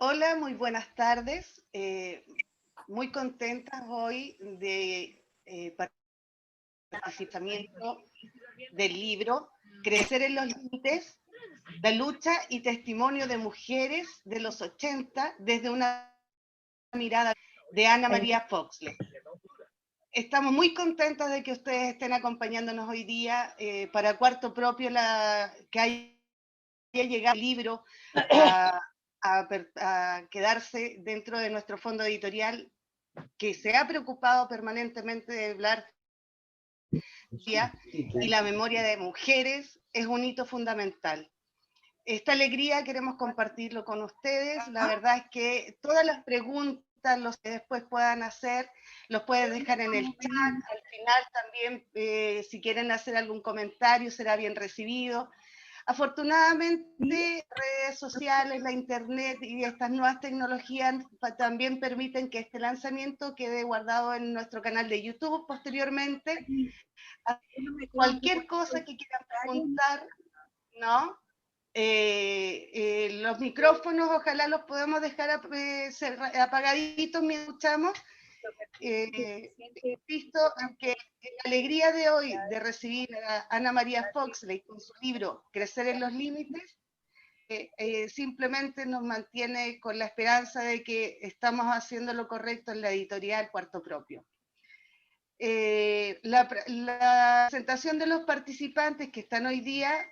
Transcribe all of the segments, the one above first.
Hola, muy buenas tardes. Muy contentas hoy de participamiento del libro Crecer en los Límites, la lucha y testimonio de mujeres de los 80 desde una mirada de Ana María Foxley. Estamos muy contentos de que ustedes estén acompañándonos hoy día para Cuarto Propio, que haya llegado el libro a quedarse dentro de nuestro fondo editorial, que se ha preocupado permanentemente de hablar y la memoria de mujeres es un hito fundamental. Esta alegría queremos compartirlo con ustedes. La verdad es que todas las preguntas, los que después puedan hacer, los pueden dejar en el chat. Al final también, si quieren hacer algún comentario, será bien recibido. Afortunadamente, redes sociales, la internet y estas nuevas tecnologías también permiten que este lanzamiento quede guardado en nuestro canal de YouTube posteriormente. Cualquier cosa que quieran preguntar, ¿no? Los micrófonos, ojalá los podemos dejar apagaditos mientras escuchamos. Insisto en que la alegría de hoy de recibir a Ana María Foxley con su libro Crecer en los Límites simplemente nos mantiene con la esperanza de que estamos haciendo lo correcto en la editorial Cuarto Propio. La presentación de los participantes que están hoy día,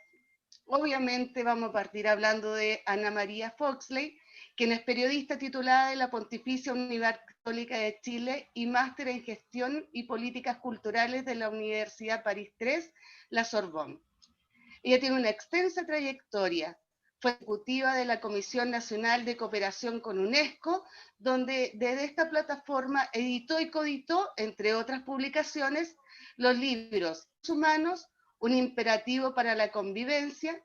obviamente vamos a partir hablando de Ana María Foxley, quien es periodista titulada de la Pontificia Universidad Católica de Chile y máster en Gestión y Políticas Culturales de la Universidad París III, la Sorbonne. Ella tiene una extensa trayectoria. Fue ejecutiva de la Comisión Nacional de Cooperación con UNESCO, donde desde esta plataforma editó y coeditó, entre otras publicaciones, los libros Humanos, un imperativo para la convivencia,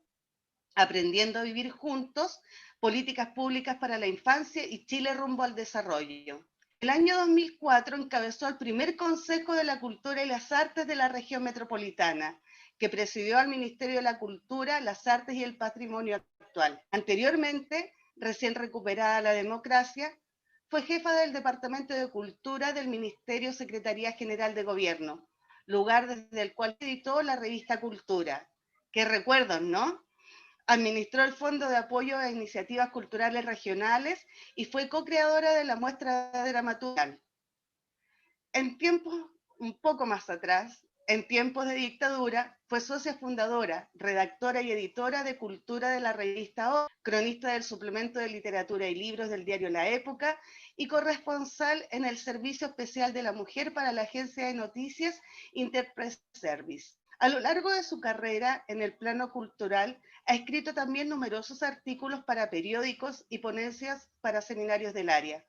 Aprendiendo a vivir juntos, políticas públicas para la infancia y Chile rumbo al desarrollo. El año 2004 encabezó el primer Consejo de la Cultura y las Artes de la región metropolitana, que presidió al Ministerio de la Cultura, las Artes y el Patrimonio actual. Anteriormente, recién recuperada la democracia, fue jefa del Departamento de Cultura del Ministerio Secretaría General de Gobierno, lugar desde el cual editó la revista Cultura. Qué recuerdos, ¿no? Administró el Fondo de Apoyo a Iniciativas Culturales Regionales y fue co-creadora de la muestra de dramaturgia. En tiempos un poco más atrás, en tiempos de dictadura, fue socia fundadora, redactora y editora de Cultura de la revista O, cronista del suplemento de literatura y libros del diario La Época y corresponsal en el Servicio Especial de la Mujer para la agencia de noticias Interpress Service. A lo largo de su carrera en el plano cultural, ha escrito también numerosos artículos para periódicos y ponencias para seminarios del área.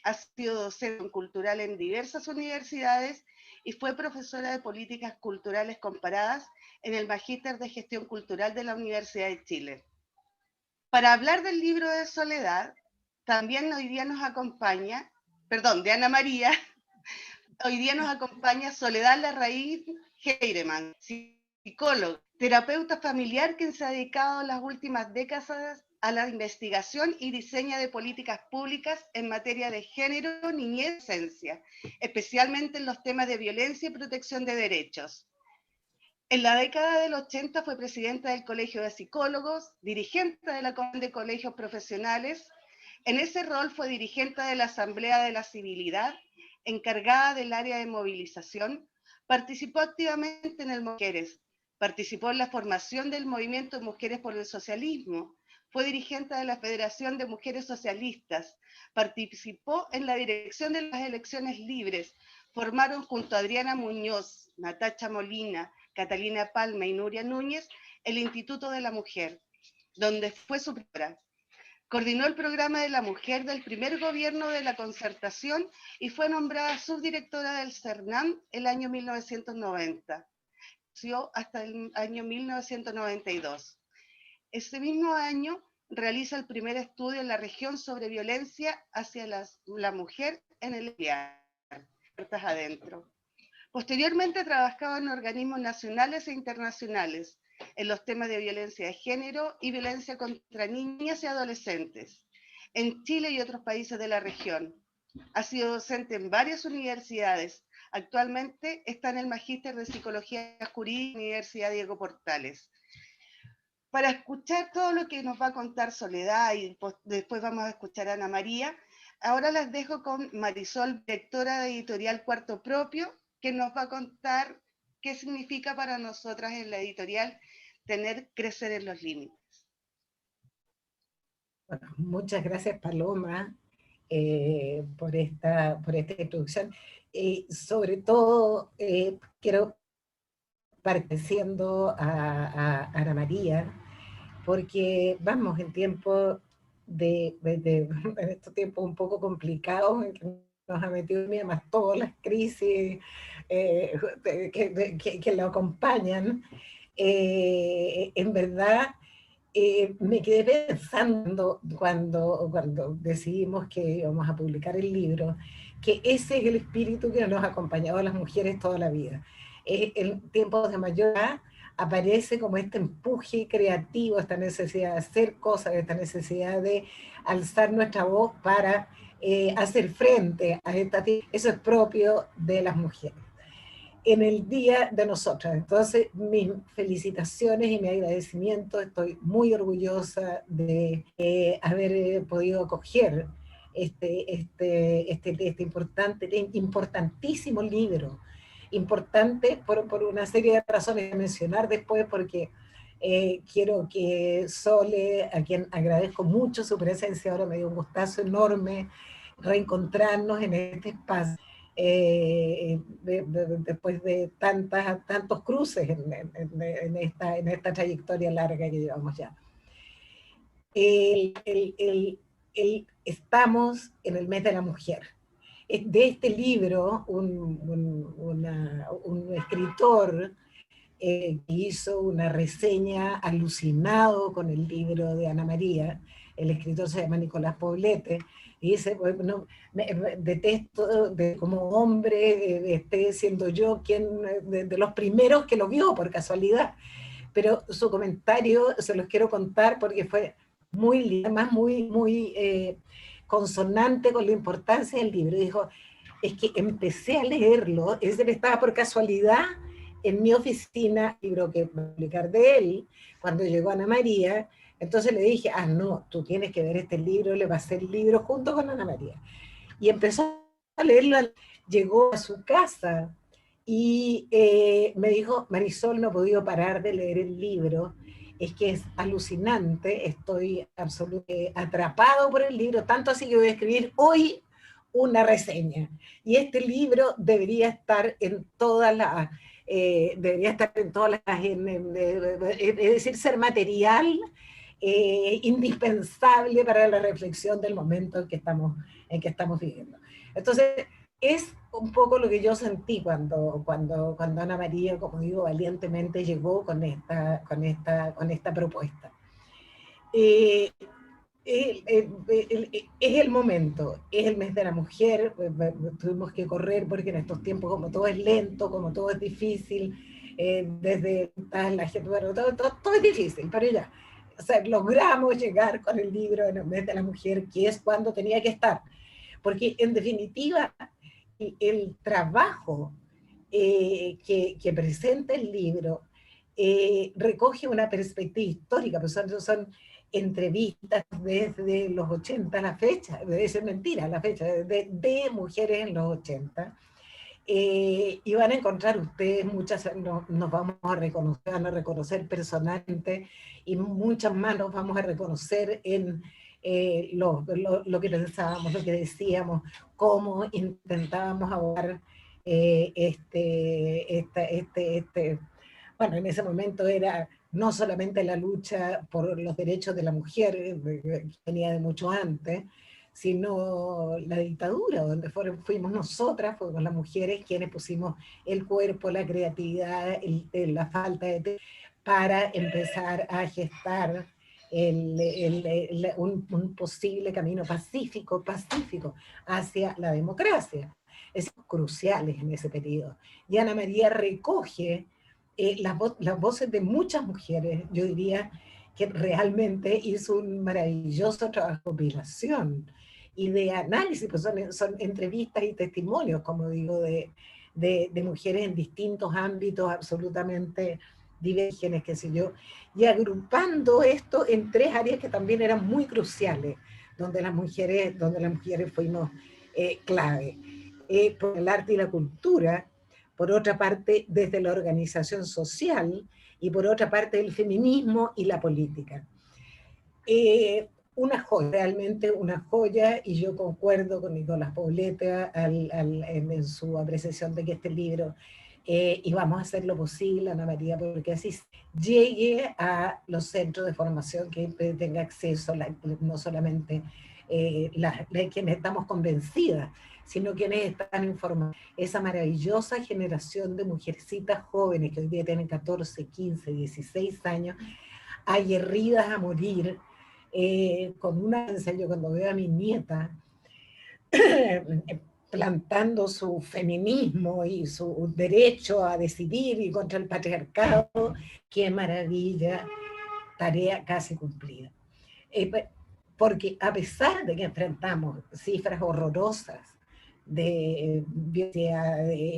Ha sido docente cultural en diversas universidades y fue profesora de políticas culturales comparadas en el Magíster de Gestión Cultural de la Universidad de Chile. Para hablar del libro de Soledad, también hoy día nos acompaña, de Ana María, hoy día nos acompaña Soledad Larraín Heiremann, psicóloga, terapeuta familiar que se ha dedicado las últimas décadas a la investigación y diseño de políticas públicas en materia de género, niñez y adolescencia, especialmente en los temas de violencia y protección de derechos. En la década del 80 fue presidenta del Colegio de Psicólogos, dirigente de la Comisión de Colegios Profesionales. En ese rol fue dirigente de la Asamblea de la Civilidad, encargada del área de movilización. Participó activamente en el Mujeres, participó en la formación del movimiento Mujeres por el Socialismo, fue dirigente de la Federación de Mujeres Socialistas, participó en la dirección de las elecciones libres, formaron junto a Adriana Muñoz, Natacha Molina, Catalina Palma y Nuria Núñez el Instituto de la Mujer, donde fue su profesora. Coordinó el programa de la mujer del primer gobierno de la Concertación y fue nombrada subdirectora del CERNAM el año 1990. Hasta el año 1992. Ese mismo año realiza el primer estudio en la región sobre violencia hacia la mujer en el puertas adentro. Posteriormente ha trabajado en organismos nacionales e internacionales en los temas de violencia de género y violencia contra niñas y adolescentes. en Chile y otros países de la región. Ha sido docente en varias universidades. Actualmente está en el Magíster de Psicología Jurídica en la Universidad Diego Portales. Para escuchar todo lo que nos va a contar Soledad y después vamos a escuchar a Ana María, ahora las dejo con Marisol, directora de Editorial Cuarto Propio, que nos va a contar qué significa para nosotras en la editorial tener Crecer en los Límites. Bueno, muchas gracias, Paloma, por esta introducción. Sobre todo, quiero pareciendo a Ana María, porque vamos en tiempos en estos tiempos un poco complicados en que nos ha metido además todas las crisis que lo acompañan. En verdad, me quedé pensando cuando decidimos que íbamos a publicar el libro, que ese es el espíritu que nos ha acompañado a las mujeres toda la vida. En tiempos de mayor edad aparece como este empuje creativo, esta necesidad de hacer cosas, esta necesidad de alzar nuestra voz para hacer frente a esta. Eso es propio de las mujeres en el día de nosotras. Entonces, mis felicitaciones y mi agradecimiento. Estoy muy orgullosa de haber podido acoger este importantísimo libro. Importante por una serie de razones que mencionar después, porque quiero que Sole, a quien agradezco mucho su presencia, ahora me dio un gustazo enorme reencontrarnos en este espacio. Después de tantos cruces en esta trayectoria larga que llevamos ya. Estamos en el mes de la mujer. De este libro, un escritor que hizo una reseña alucinado con el libro de Ana María, el escritor se llama Nicolás Poblete, y dice, bueno, detesto como hombre, esté siendo yo quien de los primeros que lo vio por casualidad, pero su comentario se los quiero contar porque fue además muy consonante con la importancia del libro. Dijo, es que empecé a leerlo, ese estaba por casualidad en mi oficina, libro que publicar de él, cuando llegó Ana María. Entonces le dije, no, tú tienes que ver este libro, le pasé el libro junto con Ana María. Y empezó a leerlo, llegó a su casa y me dijo, Marisol, no he podido parar de leer el libro, es que es alucinante, estoy absolutamente atrapado por el libro, tanto así que voy a escribir hoy una reseña. Y este libro debería estar en todas las... es decir, ser material indispensable para la reflexión del momento en que estamos viviendo. Entonces, es un poco lo que yo sentí cuando Ana María, como digo, valientemente llegó con esta propuesta. Es el momento, es el mes de la mujer, tuvimos que correr porque en estos tiempos como todo es lento, como todo es difícil, desde la gente, bueno, todo es difícil, pero ya, o sea, logramos llegar con el libro en el mes de la mujer, que es cuando tenía que estar, porque en definitiva el trabajo que presenta el libro recoge una perspectiva histórica, pues son entrevistas desde los 80 a la fecha, debe ser mentira la fecha, de mujeres en los 80, y van a encontrar ustedes muchas, nos vamos a reconocer personalmente, y muchas más nos vamos a reconocer en lo que pensábamos, lo que decíamos, cómo intentábamos abordar bueno, en ese momento era no solamente la lucha por los derechos de la mujer, que venía de mucho antes, sino la dictadura, donde fuimos nosotras, fuimos las mujeres quienes pusimos el cuerpo, la creatividad, la falta de para empezar a gestar un posible camino pacífico hacia la democracia. Es cruciales en ese periodo. Y Ana María recoge las voces de muchas mujeres, yo diría, que realmente hizo un maravilloso trabajo de compilación y de análisis, pues son entrevistas y testimonios, como digo, de mujeres en distintos ámbitos absolutamente divergentes, qué sé yo, y agrupando esto en tres áreas que también eran muy cruciales, donde las mujeres fuimos clave. Por el arte y la cultura, por otra parte desde la organización social, y por otra parte el feminismo y la política. Una joya, realmente una joya, y yo concuerdo con Nicolás Poblete en su apreciación de que este libro, y vamos a hacer lo posible, Ana María, porque así llegue a los centros de formación, que tenga acceso, no solamente quienes estamos convencidas, sino quienes están informados. Esa maravillosa generación de mujercitas jóvenes que hoy día tienen 14, 15, 16 años, aguerridas a morir, con una ansia. Yo cuando veo a mi nieta plantando su feminismo y su derecho a decidir y contra el patriarcado, qué maravilla, tarea casi cumplida. Porque a pesar de que enfrentamos cifras horrorosas de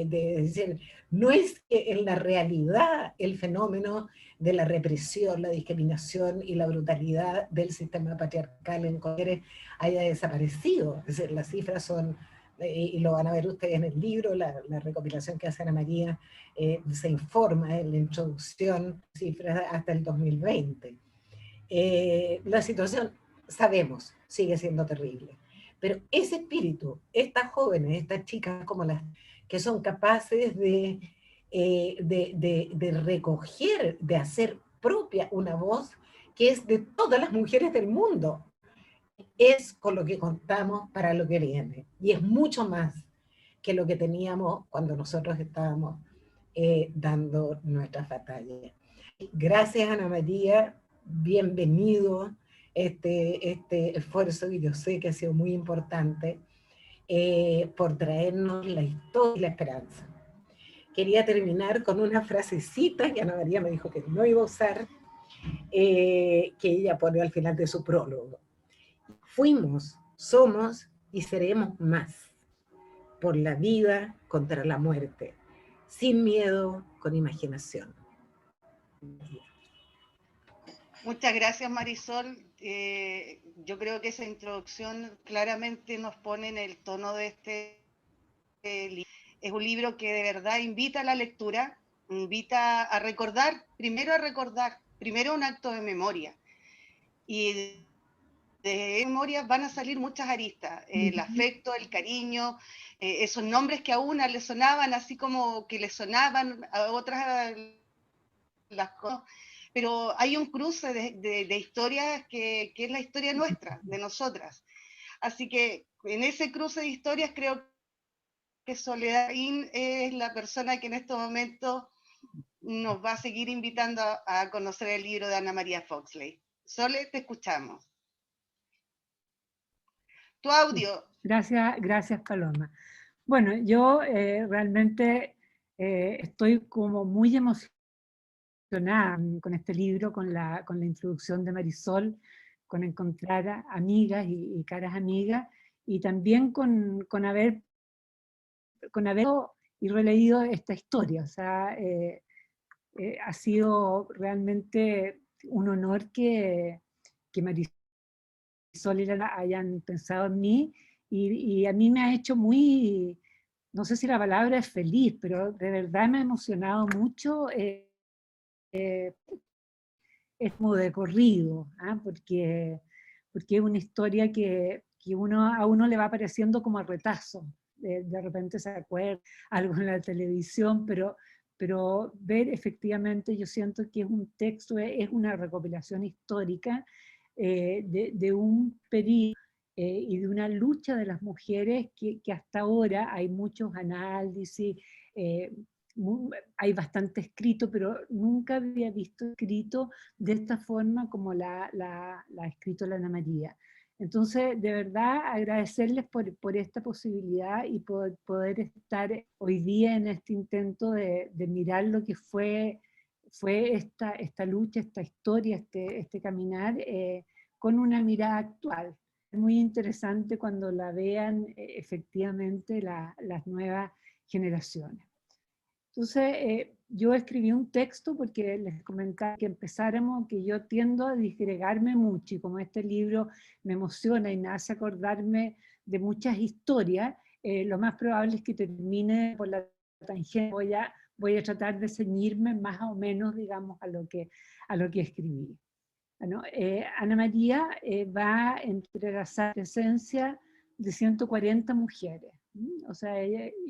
decir, no es que en la realidad el fenómeno de la represión, la discriminación y la brutalidad del sistema patriarcal en mujeres haya desaparecido. Es decir, las cifras son, y lo van a ver ustedes en el libro, la recopilación que hace Ana María, se informa en la introducción, cifras hasta el 2020. La situación, sabemos, sigue siendo terrible. Pero ese espíritu, estas jóvenes, estas chicas como las que son capaces de recoger, de hacer propia una voz que es de todas las mujeres del mundo, es con lo que contamos para lo que viene. Y es mucho más que lo que teníamos cuando nosotros estábamos dando nuestras batallas. Gracias, Ana María, bienvenido este esfuerzo, que yo sé que ha sido muy importante, por traernos la historia y la esperanza. Quería terminar con una frasecita que Ana María me dijo que no iba a usar, que ella pone al final de su prólogo. Fuimos, somos y seremos más, por la vida contra la muerte, sin miedo, con imaginación. Muchas gracias, Marisol. Yo creo que esa introducción claramente nos pone en el tono de este libro. Es un libro que de verdad invita a la lectura, invita a recordar, primero un acto de memoria. Y de memoria van a salir muchas aristas, el afecto, el cariño, esos nombres que a una le sonaban así como que le sonaban, a otras las cosas, pero hay un cruce de historias que es la historia nuestra, de nosotras. Así que en ese cruce de historias creo que Soledad es la persona que en estos momentos nos va a seguir invitando a conocer el libro de Ana María Foxley. Sole, te escuchamos. Tu audio. Gracias Paloma. Bueno, yo realmente estoy como muy emocionada con este libro, con la introducción de Marisol, con encontrar amigas y caras amigas, y también con haber y releído esta historia. O sea, ha sido realmente un honor que Marisol hayan pensado en mí, y a mí me ha hecho muy, no sé si la palabra es feliz, pero de verdad me ha emocionado mucho. Es como de corrido, ¿eh? porque es una historia que a uno le va apareciendo como a retazo. De repente se acuerda algo en la televisión, pero ver efectivamente, yo siento que es un texto, es una recopilación histórica de un periodo y de una lucha de las mujeres que hasta ahora hay muchos análisis, eh, hay bastante escrito, pero nunca había visto escrito de esta forma como la ha escrito la Ana María. Entonces, de verdad, agradecerles por esta posibilidad y poder estar hoy día en este intento de mirar lo que fue fue esta lucha, esta historia, este caminar con una mirada actual. Es muy interesante cuando la vean efectivamente las nuevas generaciones. Entonces, yo escribí un texto porque les comentaba que empezáramos, que yo tiendo a disgregarme mucho, y como este libro me emociona y me hace acordarme de muchas historias, lo más probable es que termine por la tangente. Voy a tratar de ceñirme más o menos, digamos, a lo que escribí. Bueno, Ana María va a entrelazar la presencia de 140 mujeres. O sea,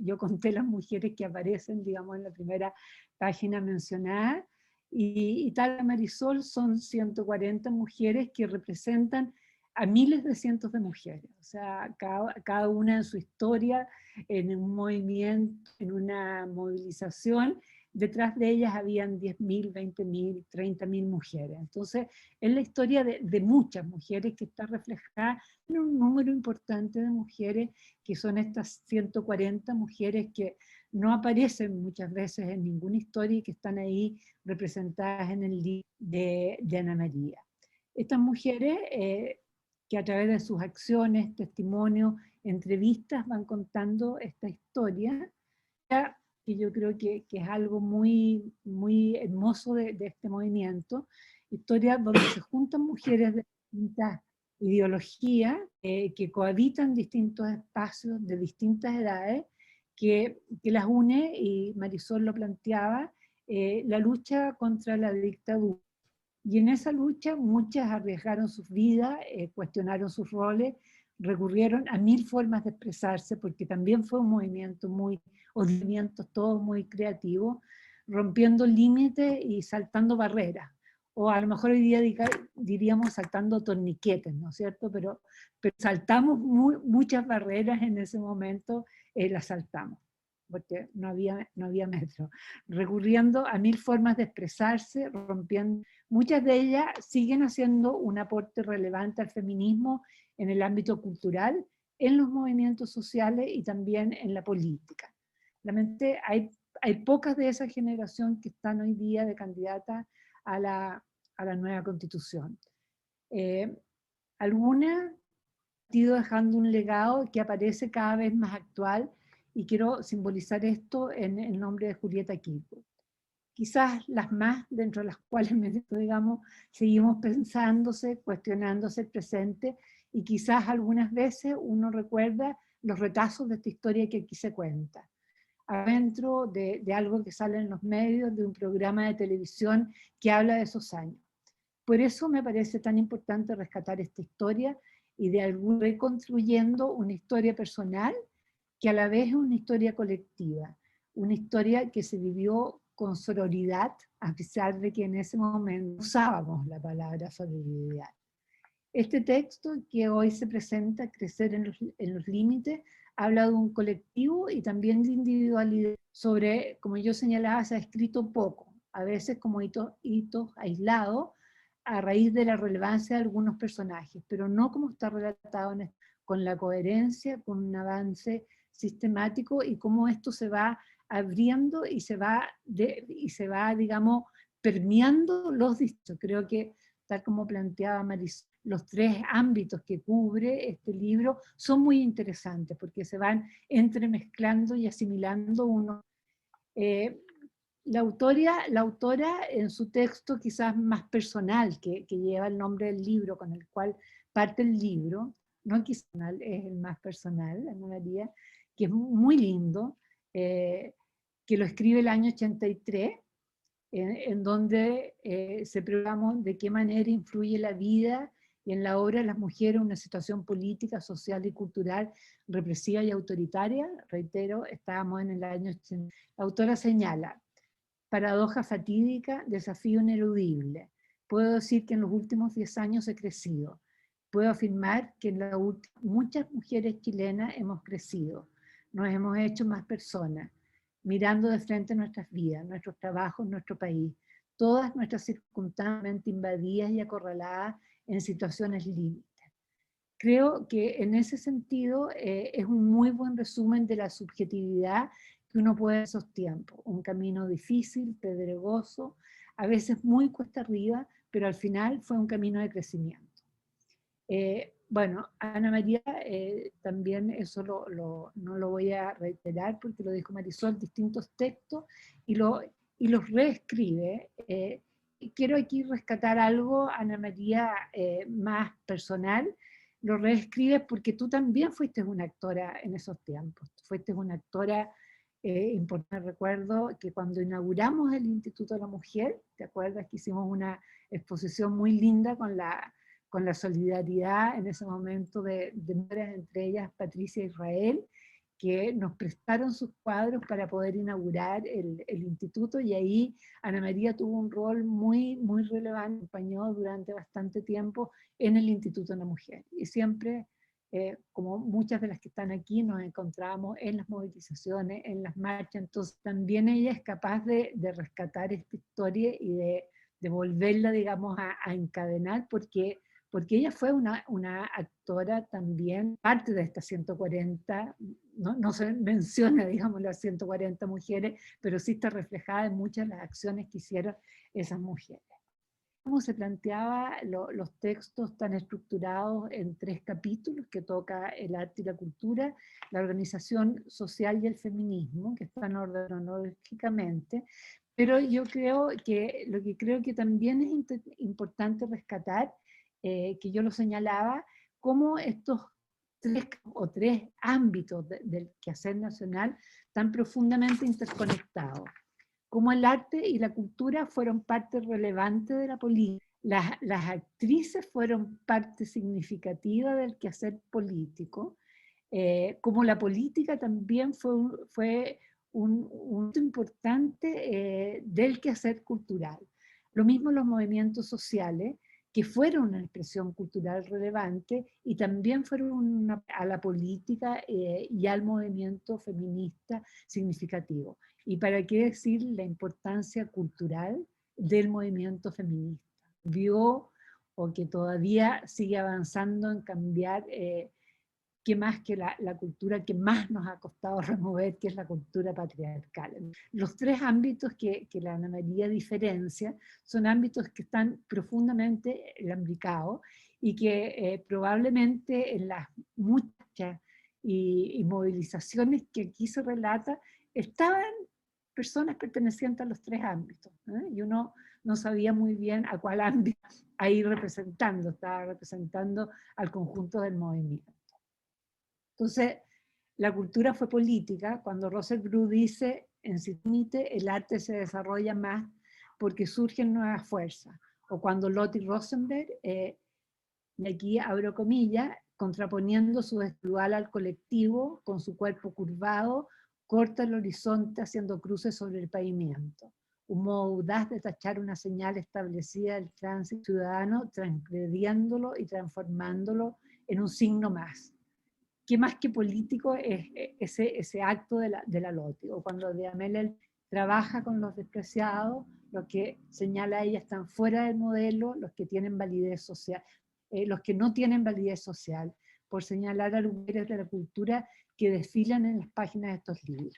yo conté las mujeres que aparecen, digamos, en la primera página mencionada, y tal Marisol son 140 mujeres que representan a miles de cientos de mujeres. O sea, cada una en su historia, en un movimiento, en una movilización. Detrás de ellas habían 10.000, 20.000, 30.000 mujeres. Entonces, es la historia de muchas mujeres que está reflejada en un número importante de mujeres, que son estas 140 mujeres que no aparecen muchas veces en ninguna historia y que están ahí representadas en el libro de Ana María. Estas mujeres que a través de sus acciones, testimonios, entrevistas van contando esta historia, que yo creo que es algo muy, muy hermoso de este movimiento, historias donde se juntan mujeres de distintas ideologías, que cohabitan distintos espacios de distintas edades, que las une, y Marisol lo planteaba, la lucha contra la dictadura. Y en esa lucha muchas arriesgaron sus vidas, cuestionaron sus roles, recurrieron a mil formas de expresarse, porque también fue un movimiento movimientos todos muy creativos, rompiendo límites y saltando barreras. O a lo mejor hoy día diríamos saltando torniquetes, ¿no es cierto? Pero saltamos muchas barreras en ese momento, las saltamos, porque no había metro. Recurriendo a mil formas de expresarse, rompiendo. Muchas de ellas siguen haciendo un aporte relevante al feminismo en el ámbito cultural, en los movimientos sociales y también en la política. Realmente hay pocas de esa generación que están hoy día de candidatas a la nueva constitución. Algunas han ido dejando un legado que aparece cada vez más actual, y quiero simbolizar esto en el nombre de Julieta Kirchhoff. Quizás las más, dentro de las cuales, digamos, seguimos pensándose, cuestionándose el presente, y quizás algunas veces uno recuerda los retazos de esta historia que aquí se cuenta, adentro de algo que sale en los medios, de un programa de televisión que habla de esos años. Por eso me parece tan importante rescatar esta historia y de algún reconstruyendo una historia personal que a la vez es una historia colectiva, una historia que se vivió con sororidad, a pesar de que en ese momento usábamos la palabra sororidad. Este texto que hoy se presenta, Crecer en los Límites, habla de un colectivo y también de individualidad. Sobre, como yo señalaba, se ha escrito poco, a veces como hitos aislados, a raíz de la relevancia de algunos personajes, pero no como está relatado con la coherencia, con un avance sistemático, y cómo esto se va abriendo y se va, digamos, permeando los distintos. Creo que, tal como planteaba Marisol, los tres ámbitos que cubre este libro son muy interesantes, porque se van entremezclando y asimilando uno. La autora en su texto quizás más personal, que lleva el nombre del libro, con el cual parte el libro, no quizás es el más personal, Ana María, que es muy lindo, que lo escribe el año 83, en donde se pregunta de qué manera influye la vida y en la obra de las mujeres en una situación política, social y cultural represiva y autoritaria. Reitero, estábamos en el año 80. La autora señala: paradoja fatídica, desafío ineludible. Puedo decir que en los últimos 10 años he crecido. Puedo afirmar que en la última, muchas mujeres chilenas hemos crecido. Nos hemos hecho más personas, mirando de frente nuestras vidas, nuestros trabajos, nuestro país, todas nuestras circunstancias invadidas y acorraladas en situaciones límites. Creo que en ese sentido es un muy buen resumen de la subjetividad que uno puede en esos tiempos. Un camino difícil, pedregoso, a veces muy cuesta arriba, pero al final fue un camino de crecimiento. Bueno, Ana María, también eso no lo voy a reiterar porque lo dijo Marisol, distintos textos, y los reescribe. Quiero aquí rescatar algo, Ana María, más personal. Lo reescribes porque tú también fuiste una actora en esos tiempos. Fuiste una actora importante. Recuerdo que cuando inauguramos el Instituto de la Mujer, ¿te acuerdas que hicimos una exposición muy linda con la solidaridad en ese momento de mujeres, entre ellas Patricia Israel, que nos prestaron sus cuadros para poder inaugurar el instituto, y ahí Ana María tuvo un rol muy, muy relevante, acompañó durante bastante tiempo en el Instituto de la Mujer, y siempre, como muchas de las que están aquí, nos encontramos en las movilizaciones, en las marchas, entonces también ella es capaz de rescatar esta historia y de volverla, digamos, a encadenar, porque ella fue una actora también, parte de estas 140, no se menciona, digamos, las 140 mujeres, pero sí está reflejada en muchas de las acciones que hicieron esas mujeres. Cómo se planteaba los textos tan estructurados en 3 capítulos que toca el arte y la cultura, la organización social y el feminismo, que están ordenados cronológicamente, pero yo creo que lo que creo que también es importante rescatar, que yo lo señalaba, cómo estos 3 ámbitos del quehacer nacional están profundamente interconectados. Cómo el arte y la cultura fueron parte relevante de la política. Las actrices fueron parte significativa del quehacer político, como la política también fue un importante del quehacer cultural. Lo mismo los movimientos sociales, que fueron una expresión cultural relevante y también fueron a la política y al movimiento feminista significativo. Y para qué decir la importancia cultural del movimiento feminista. Vio, o que todavía sigue avanzando en cambiar, qué más que la cultura que más nos ha costado remover, que es la cultura patriarcal. Los 3 ámbitos que la Ana María diferencia son ámbitos que están profundamente imbricados y que probablemente en las muchas y movilizaciones que aquí se relata, estaban personas pertenecientes a los 3 ámbitos, ¿eh? Y uno no sabía muy bien a cuál ámbito ahí representando, estaba representando al conjunto del movimiento. Entonces, la cultura fue política. Cuando Russell Bru dice, en Sin Límite, el arte se desarrolla más porque surgen nuevas fuerzas. O cuando Lotte Rosenberg, y aquí abro comillas, contraponiendo su dual al colectivo, con su cuerpo curvado, corta el horizonte haciendo cruces sobre el pavimento. Un modo audaz de tachar una señal establecida del tránsito ciudadano, transgrediéndolo y transformándolo en un signo más. ¿Qué más que político es ese acto de la Lotte? O cuando Duhamel trabaja con los despreciados, los que señala ella están fuera del modelo, los que tienen validez social, los que no tienen validez social, por señalar a lugares de la cultura que desfilan en las páginas de estos libros.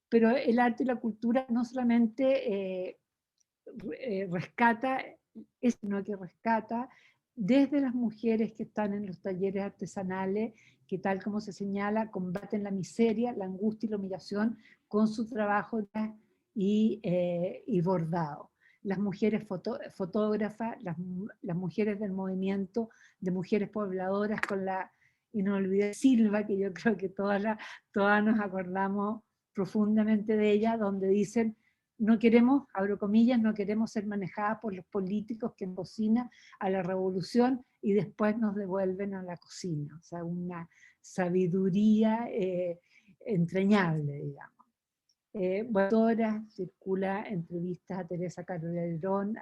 Pero el arte y la cultura no solamente rescata, sino que rescata desde las mujeres que están en los talleres artesanales, que tal como se señala, combaten la miseria, la angustia y la humillación con su trabajo y bordado. Las mujeres fotógrafas, las mujeres del movimiento de mujeres pobladoras con la inolvidable Silva, que yo creo que todas nos acordamos profundamente de ella, donde dicen: no queremos, abro comillas, no queremos ser manejadas por los políticos que cocinan a la revolución y después nos devuelven a la cocina. O sea, una sabiduría entrañable, digamos. Bueno, circula entrevistas a Teresa Calderón,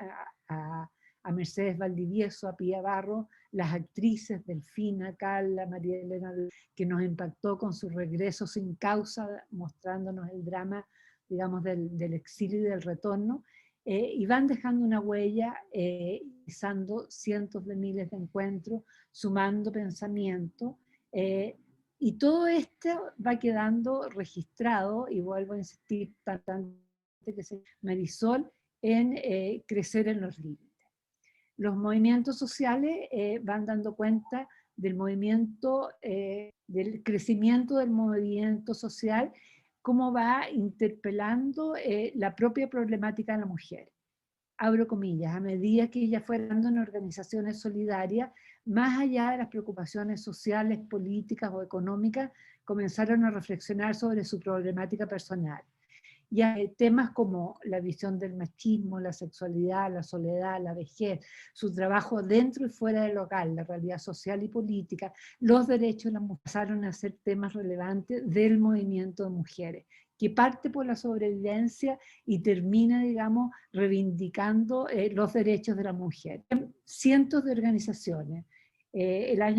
a Mercedes Valdivieso, a Pía Barro, las actrices Delfina, Carla, María Elena, que nos impactó con su regreso sin causa, mostrándonos el drama, digamos, del exilio y del retorno, y van dejando una huella, realizando cientos de miles de encuentros, sumando pensamiento, y todo esto va quedando registrado, y vuelvo a insistir, que Marisol en crecer en los límites. Los movimientos sociales van dando cuenta del movimiento, del crecimiento del movimiento social, cómo va interpelando la propia problemática de la mujer. Abro comillas, a medida que ella fue dando en organizaciones solidarias, más allá de las preocupaciones sociales, políticas o económicas, comenzaron a reflexionar sobre su problemática personal. Y hay temas como la visión del machismo, la sexualidad, la soledad, la vejez, su trabajo dentro y fuera del hogar, la realidad social y política, los derechos de las mujeres pasaron a ser temas relevantes del movimiento de mujeres, que parte por la sobrevivencia y termina, digamos, reivindicando los derechos de la mujer. Cientos de organizaciones. En la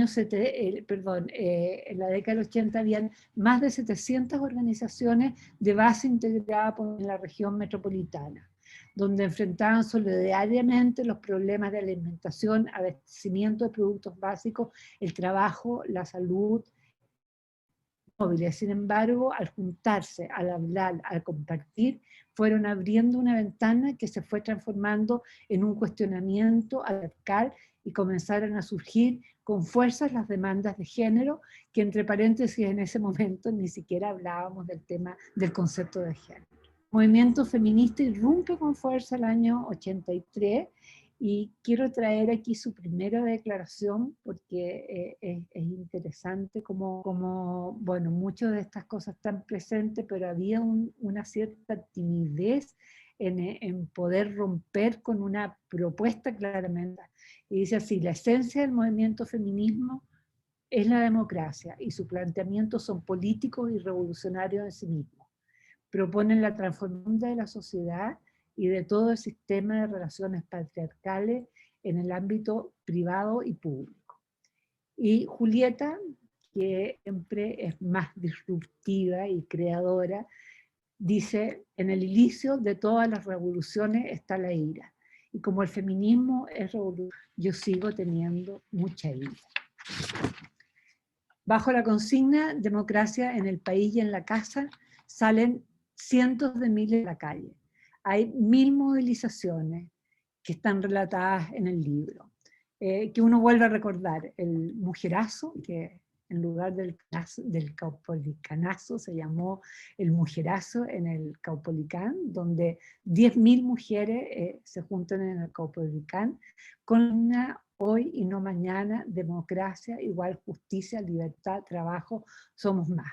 década del 80 habían más de 700 organizaciones de base integrada en la región metropolitana, donde enfrentaban solidariamente los problemas de alimentación, abastecimiento de productos básicos, el trabajo, la salud, móviles. Sin embargo, al juntarse, al hablar, al compartir, fueron abriendo una ventana que se fue transformando en un cuestionamiento abarcar y comenzaron a surgir con fuerzas las demandas de género, que entre paréntesis en ese momento ni siquiera hablábamos del tema del concepto de género. El movimiento feminista irrumpe con fuerza el año 83 y quiero traer aquí su primera declaración porque es interesante como, bueno, muchas de estas cosas están presentes, pero había una cierta timidez en poder romper con una propuesta claramente. Y dice así, la esencia del movimiento feminismo es la democracia y sus planteamientos son políticos y revolucionarios en sí mismos. Proponen la transformación de la sociedad y de todo el sistema de relaciones patriarcales en el ámbito privado y público. Y Julieta, que siempre es más disruptiva y creadora, dice, en el inicio de todas las revoluciones está la ira. Y como el feminismo es revolución, yo sigo teniendo mucha ira. Bajo la consigna democracia en el país y en la casa, salen cientos de miles a la calle. Hay 1000 movilizaciones que están relatadas en el libro, que uno vuelve a recordar. El mujerazo, que en lugar del caupolicanazo se llamó el mujerazo en el Caupolicán, donde 10.000 mujeres se juntan en el Caupolicán con una hoy y no mañana, democracia, igual justicia, libertad, trabajo, somos más.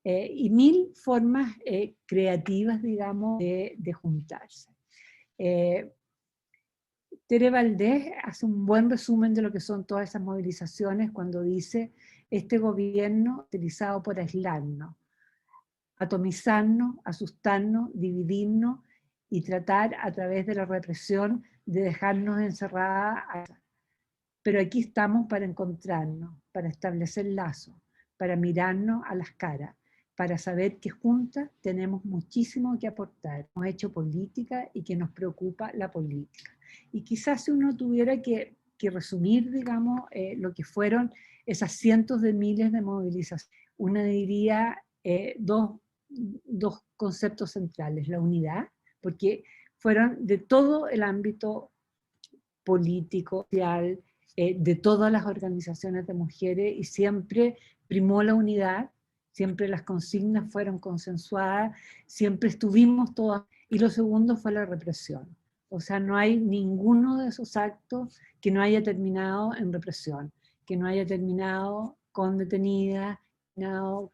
Y 1000 formas creativas, digamos, de juntarse. Tere Valdés hace un buen resumen de lo que son todas esas movilizaciones cuando dice, este gobierno utilizado por aislarnos, atomizarnos, asustarnos, dividirnos y tratar a través de la represión de dejarnos encerradas. Pero aquí estamos para encontrarnos, para establecer lazos, para mirarnos a las caras, para saber que juntas tenemos muchísimo que aportar. Hemos hecho política y que nos preocupa la política. Y quizás si uno tuviera que resumir, digamos, lo que fueron esas cientos de miles de movilizaciones, uno diría dos conceptos centrales. La unidad, porque fueron de todo el ámbito político, social, de todas las organizaciones de mujeres, y siempre primó la unidad, siempre las consignas fueron consensuadas, siempre estuvimos todas, y lo segundo fue la represión. O sea, no hay ninguno de esos actos que no haya terminado en represión, que no haya terminado con detenidas,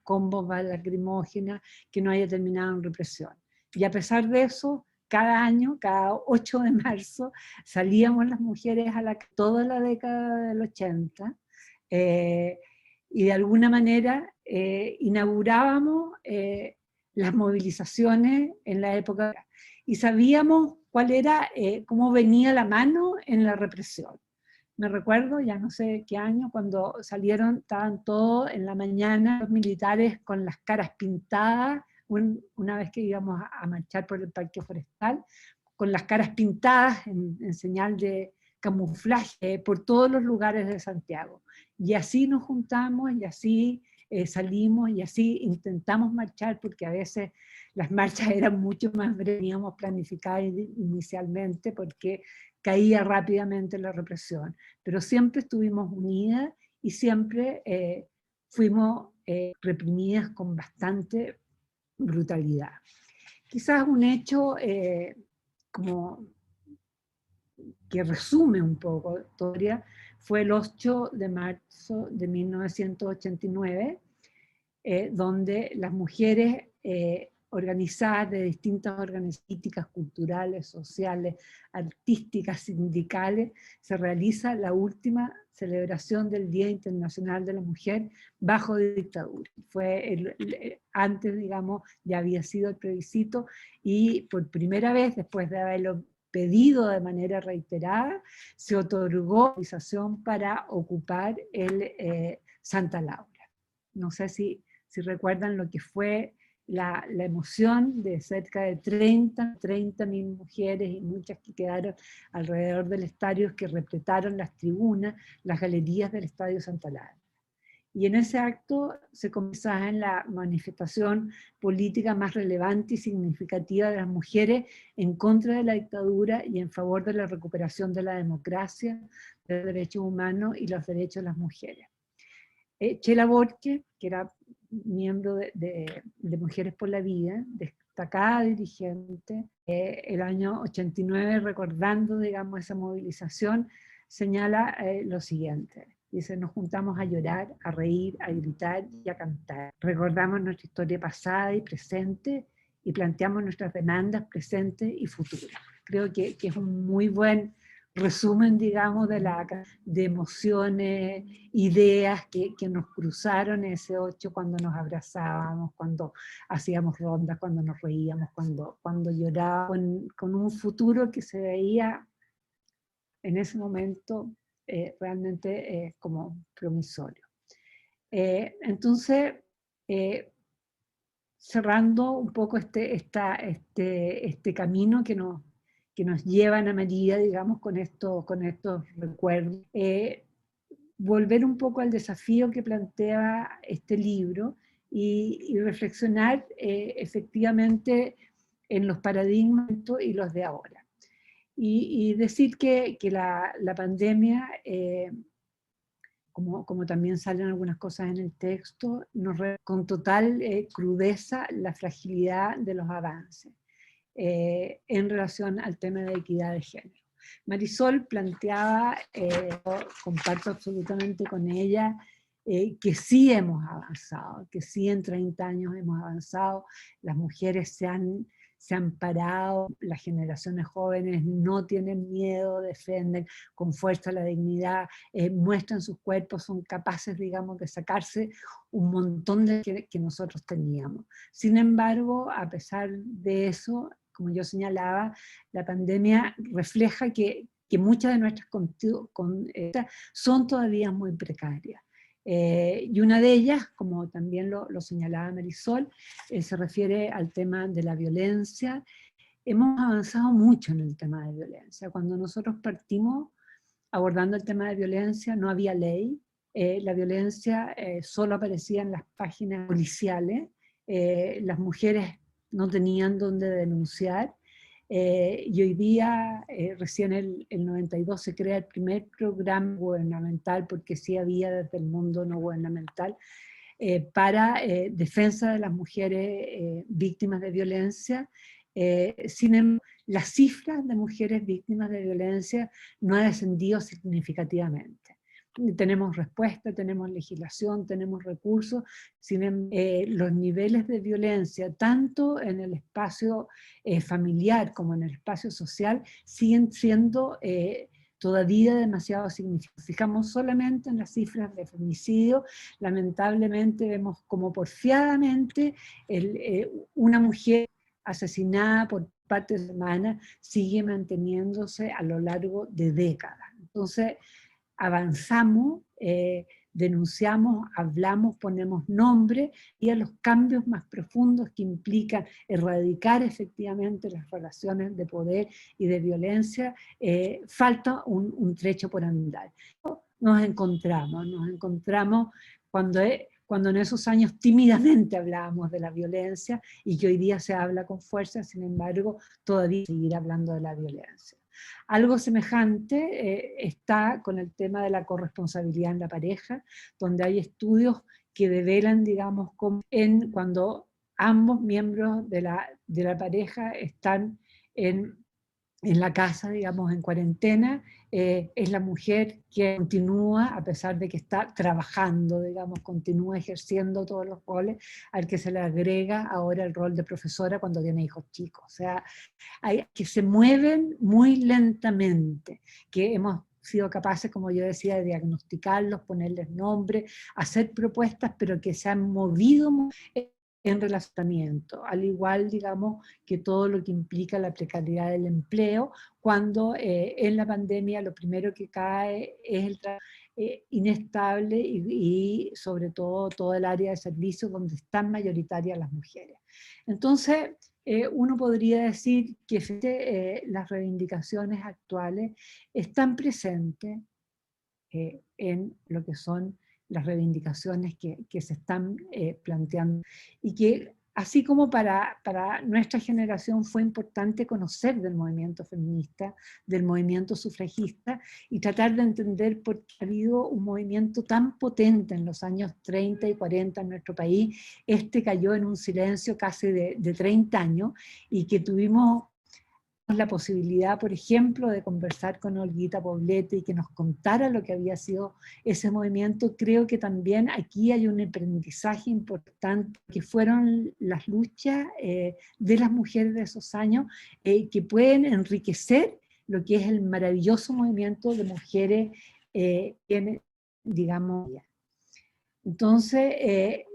con bombas lacrimógenas, que no haya terminado en represión. Y a pesar de eso, cada año, cada 8 de marzo, salíamos las mujeres a toda la década del 80, y de alguna manera inaugurábamos las movilizaciones en la época, y sabíamos cuál era, cómo venía la mano en la represión. Me recuerdo, ya no sé qué año, cuando salieron, estaban todos en la mañana, los militares con las caras pintadas, una vez que íbamos a marchar por el Parque Forestal, con las caras pintadas en señal de camuflaje por todos los lugares de Santiago. Y así nos juntamos y así salimos y así intentamos marchar, porque a veces las marchas eran mucho más breves, teníamos planificadas inicialmente porque caía rápidamente la represión, pero siempre estuvimos unidas y siempre fuimos reprimidas con bastante brutalidad. Quizás un hecho como que resume un poco la historia fue el 8 de marzo de 1989, donde las mujeres organizadas de distintas organizaciones políticas, culturales, sociales, artísticas, sindicales, se realiza la última celebración del Día Internacional de la Mujer bajo dictadura. Fue antes, digamos, ya había sido el plebiscito, y por primera vez, después de haberlo pedido de manera reiterada, se otorgó autorización para ocupar el Santa Laura. No sé si recuerdan lo que fue la emoción de cerca de 30.000 mujeres, y muchas que quedaron alrededor del estadio, que repletaron las tribunas, las galerías del Estadio Santa Laura. Y en ese acto se comenzaba en la manifestación política más relevante y significativa de las mujeres en contra de la dictadura y en favor de la recuperación de la democracia, de los derechos humanos y los derechos de las mujeres. Chela Borque, que era miembro de Mujeres por la Vida, destacada dirigente, el año 89, recordando, digamos, esa movilización, señala lo siguiente. Dice: nos juntamos a llorar, a reír, a gritar y a cantar. Recordamos nuestra historia pasada y presente y planteamos nuestras demandas presentes y futuras. Creo que es un muy buen resumen, digamos, de emociones, ideas que nos cruzaron ese 8, cuando nos abrazábamos, cuando hacíamos rondas, cuando nos reíamos, cuando llorábamos, con un futuro que se veía en ese momento realmente como promisorio. Entonces, cerrando un poco este camino que nos lleva Ana María, digamos, con estos recuerdos, volver un poco al desafío que plantea este libro y reflexionar efectivamente en los paradigmas y los de ahora. Y decir que la pandemia, como también salen algunas cosas en el texto, con total crudeza la fragilidad de los avances en relación al tema de equidad de género. Marisol planteaba, comparto absolutamente con ella, que sí hemos avanzado, que sí en 30 años hemos avanzado, las mujeres se han parado, las generaciones jóvenes no tienen miedo, defienden con fuerza la dignidad, muestran sus cuerpos, son capaces, digamos, de sacarse un montón de que nosotros teníamos. Sin embargo, a pesar de eso, como yo señalaba, la pandemia refleja que muchas de nuestras conductas son todavía muy precarias. Y una de ellas, como también lo señalaba Marisol, se refiere al tema de la violencia. Hemos avanzado mucho en el tema de violencia. Cuando nosotros partimos abordando el tema de violencia, no había ley. La violencia solo aparecía en las páginas policiales. Las mujeres no tenían dónde denunciar. Y hoy día, recién el 92, se crea el primer programa gubernamental, porque sí había desde el mundo no gubernamental, para defensa de las mujeres víctimas de violencia. Sin embargo, las cifras de mujeres víctimas de violencia no han descendido significativamente. Tenemos respuesta, tenemos legislación, tenemos recursos, los niveles de violencia, tanto en el espacio familiar como en el espacio social, siguen siendo todavía demasiado significativos. Fijamos solamente en las cifras de femicidio, lamentablemente vemos como porfiadamente una mujer asesinada por parte de su hermana sigue manteniéndose a lo largo de décadas. Entonces, avanzamos, denunciamos, hablamos, ponemos nombre, y a los cambios más profundos que implican erradicar efectivamente las relaciones de poder y de violencia, falta un trecho por andar. Nos encontramos cuando cuando en esos años tímidamente hablábamos de la violencia y que hoy día se habla con fuerza, sin embargo, todavía seguir hablando de la violencia. Algo semejante está con el tema de la corresponsabilidad en la pareja, donde hay estudios que develan, digamos, cuando ambos miembros de la pareja están en la casa, digamos, en cuarentena, es la mujer que continúa, a pesar de que está trabajando, digamos, continúa ejerciendo todos los roles, al que se le agrega ahora el rol de profesora cuando tiene hijos chicos. O sea, que se mueven muy lentamente, que hemos sido capaces, como yo decía, de diagnosticarlos, ponerles nombre, hacer propuestas, pero que se han movido en relacionamiento, al igual, digamos, que todo lo que implica la precariedad del empleo, cuando en la pandemia lo primero que cae es el trabajo inestable y sobre todo el área de servicios donde están mayoritarias las mujeres. Entonces, uno podría decir que las reivindicaciones actuales están presentes en lo que son las reivindicaciones que se están planteando, y que así como para nuestra generación fue importante conocer del movimiento feminista, del movimiento sufragista, y tratar de entender por qué ha habido un movimiento tan potente en los años 30 y 40 en nuestro país, cayó en un silencio casi de 30 años, y que tuvimos la posibilidad, por ejemplo, de conversar con Olguita Poblete y que nos contara lo que había sido ese movimiento. Creo que también aquí hay un aprendizaje importante, que fueron las luchas de las mujeres de esos años, que pueden enriquecer lo que es el maravilloso movimiento de mujeres digamos. Entonces,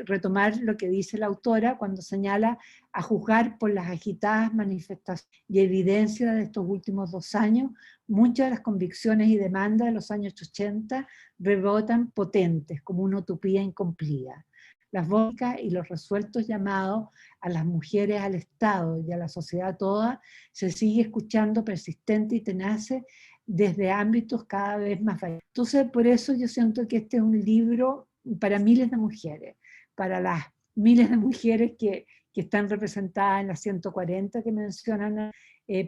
retomar lo que dice la autora cuando señala, a juzgar por las agitadas manifestaciones y evidencias de estos últimos 2 años, muchas de las convicciones y demandas de los años 80 rebotan potentes, como una utopía incumplida. Las voces y los resueltos llamados a las mujeres, al Estado y a la sociedad toda, se sigue escuchando persistente y tenaces desde ámbitos cada vez más variados. Entonces, por eso yo siento que este es un libro para miles de mujeres, para las miles de mujeres que están representadas en las 140 que mencionan,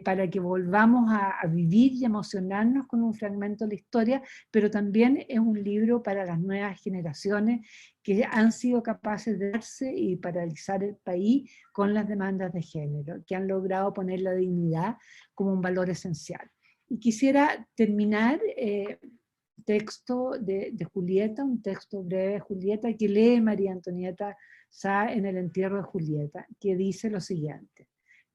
para que volvamos a vivir y emocionarnos con un fragmento de la historia, pero también es un libro para las nuevas generaciones que han sido capaces de darse y paralizar el país con las demandas de género, que han logrado poner la dignidad como un valor esencial. Y quisiera terminar texto de Julieta, un texto breve de Julieta que lee María Antonieta Sá en El entierro de Julieta, que dice lo siguiente: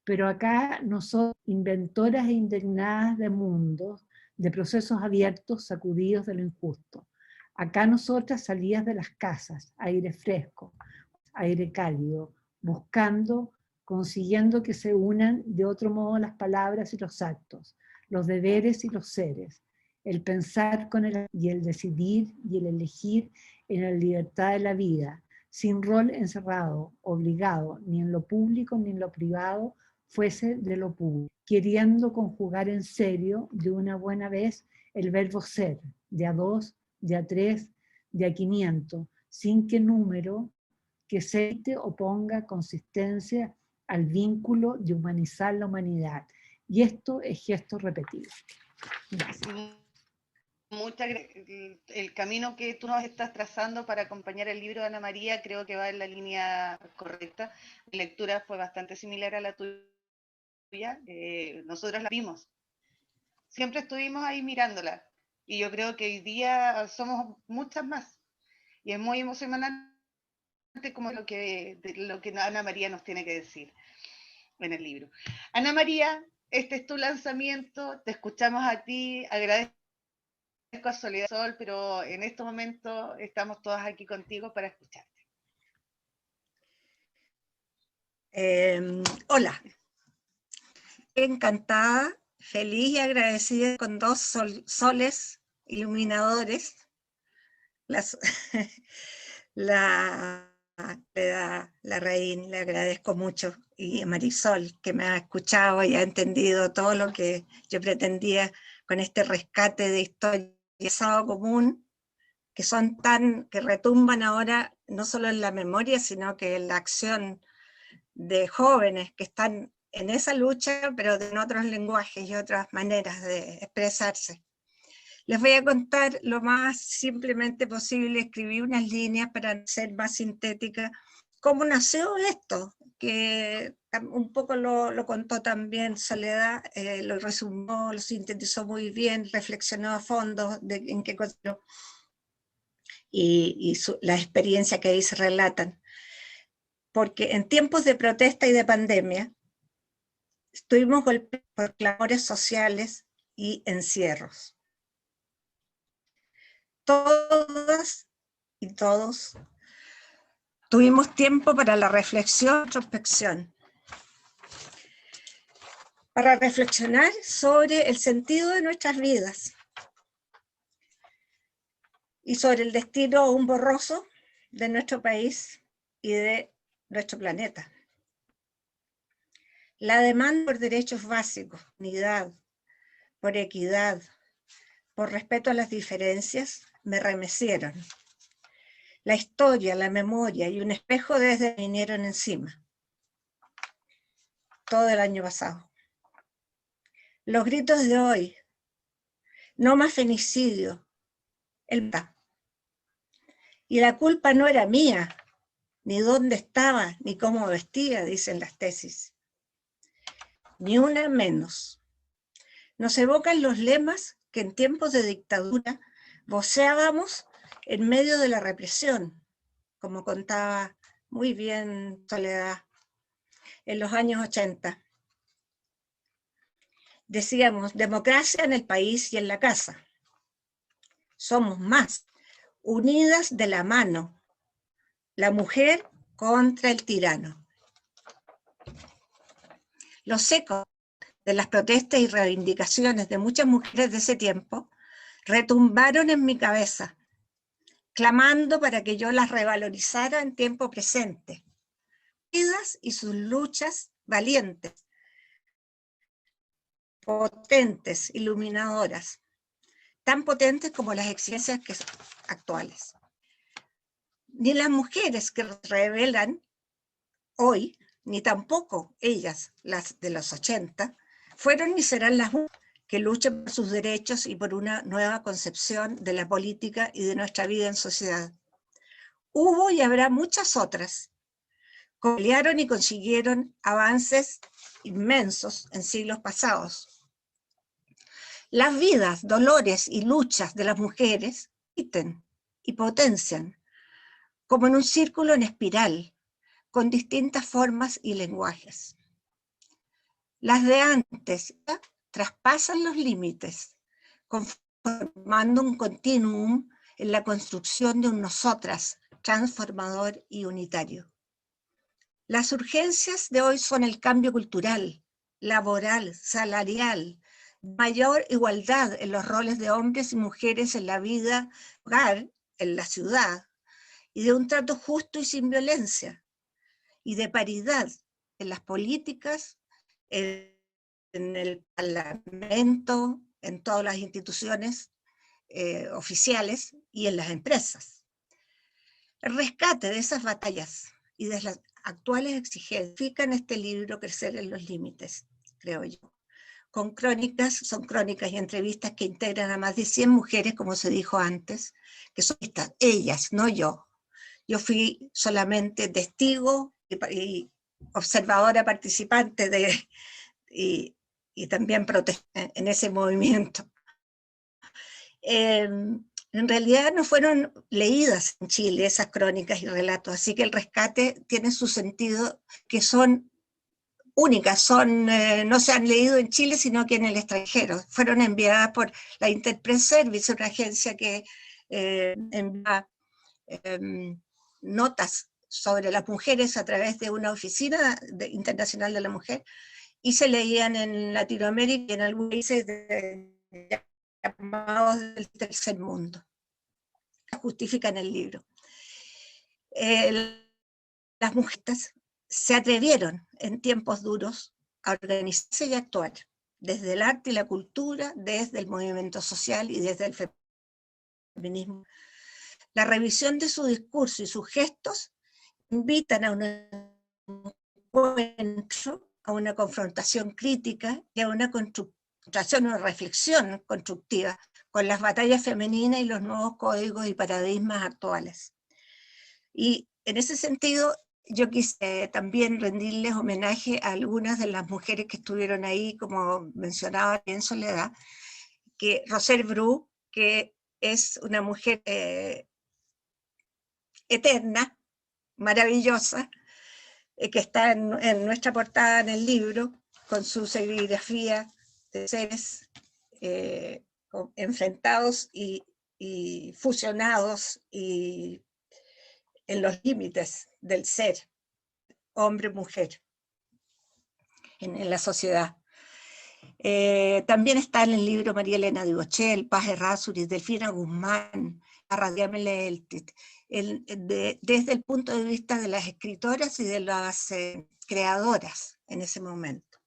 pero acá nosotros, inventoras e indignadas de mundos, de procesos abiertos, sacudidos de lo injusto. Acá nosotras salidas de las casas, aire fresco, aire cálido, buscando, consiguiendo que se unan de otro modo las palabras y los actos, los deberes y los seres, el pensar con y el decidir y el elegir en la libertad de la vida, sin rol encerrado, obligado, ni en lo público ni en lo privado, fuese de lo público, queriendo conjugar en serio de una buena vez el verbo ser, de a 2, de a 3, de a 500, sin que número que se oponga consistencia al vínculo de humanizar la humanidad. Y esto es gesto repetido. Gracias. El camino que tú nos estás trazando para acompañar el libro de Ana María creo que va en la línea correcta. Mi lectura fue bastante similar a la tuya. Nosotros la vimos. Siempre estuvimos ahí mirándola. Y yo creo que hoy día somos muchas más. Y es muy emocionante como lo que Ana María nos tiene que decir en el libro. Ana María, este es tu lanzamiento. Te escuchamos a ti. Agradezco a Soledad Sol, pero en estos momentos estamos todas aquí contigo para escucharte. Hola, encantada, feliz y agradecida con 2 soles iluminadores. La Reín, le agradezco mucho, y a Marisol, que me ha escuchado y ha entendido todo lo que yo pretendía con este rescate de historia, pasado común, que son que retumban ahora no solo en la memoria, sino que en la acción de jóvenes que están en esa lucha, pero en otros lenguajes y otras maneras de expresarse. Les voy a contar lo más simplemente posible, escribí unas líneas para ser más sintética, cómo nació esto, que un poco lo contó también Soledad, lo resumió, lo sintetizó muy bien, reflexionó a fondo en qué cosa, y la experiencia que ahí se relatan. Porque en tiempos de protesta y de pandemia, estuvimos golpeados por clamores sociales y encierros. Todas y todos tuvimos tiempo para la reflexión, introspección, para reflexionar sobre el sentido de nuestras vidas y sobre el destino aún borroso de nuestro país y de nuestro planeta. La demanda por derechos básicos, unidad, por equidad, por respeto a las diferencias, me remecieron. La historia, la memoria y un espejo desde vinieron encima. Todo el año pasado. Los gritos de hoy, no más femicidio, y la culpa no era mía, ni dónde estaba, ni cómo vestía, dicen las tesis. Ni una menos. Nos evocan los lemas que en tiempos de dictadura voceábamos en medio de la represión, como contaba muy bien Soledad, en los años 80. Decíamos, democracia en el país y en la casa. Somos más, unidas de la mano, la mujer contra el tirano. Los ecos de las protestas y reivindicaciones de muchas mujeres de ese tiempo retumbaron en mi cabeza, clamando para que yo las revalorizara en tiempo presente. Vidas y sus luchas valientes, potentes, iluminadoras, tan potentes como las exigencias actuales. Ni las mujeres que revelan hoy, ni tampoco ellas, las de los 80, fueron ni serán las que luchan por sus derechos y por una nueva concepción de la política y de nuestra vida en sociedad. Hubo y habrá muchas otras que pelearon y consiguieron avances inmensos en siglos pasados. Las vidas, dolores y luchas de las mujeres repiten y potencian, como en un círculo en espiral, con distintas formas y lenguajes. Las de antes traspasan los límites, conformando un continuum en la construcción de un nosotras transformador y unitario. Las urgencias de hoy son el cambio cultural, laboral, salarial, mayor igualdad en los roles de hombres y mujeres en la vida, hogar, en la ciudad, y de un trato justo y sin violencia, y de paridad en las políticas, en el Parlamento, en todas las instituciones oficiales y en las empresas. El rescate de esas batallas y de las actuales exigencias significa en este libro Crecer en los límites, creo yo. Con crónicas, son crónicas y entrevistas que integran a más de 100 mujeres, como se dijo antes, que son ellas, no yo. Yo fui solamente testigo y observadora participante y también protesté en ese movimiento. En realidad no fueron leídas en Chile esas crónicas y relatos, así que el rescate tiene su sentido, que son únicas, no se han leído en Chile, sino que en el extranjero. Fueron enviadas por la Interpress Service, una agencia que envía notas sobre las mujeres a través de una oficina internacional de la mujer, y se leían en Latinoamérica y en algunos países llamados del tercer mundo. Justifican el libro. Las mujeres se atrevieron en tiempos duros a organizarse y actuar, desde el arte y la cultura, desde el movimiento social y desde el feminismo. La revisión de su discurso y sus gestos invitan a un encuentro, a una confrontación crítica y a una una reflexión constructiva con las batallas femeninas y los nuevos códigos y paradigmas actuales. Y en ese sentido, yo quise también rendirles homenaje a algunas de las mujeres que estuvieron ahí, como mencionaba en Soledad, que Roselle Bru, que es una mujer eterna, maravillosa, que está en nuestra portada en el libro, con su serigrafía de seres enfrentados y fusionados y en los límites del ser, hombre-mujer, en la sociedad. También está en el libro María Elena Digochel, Paz Errázuriz, Delfina Guzmán, Arradiamele Eltit, desde el punto de vista de las escritoras y de las creadoras en ese momento.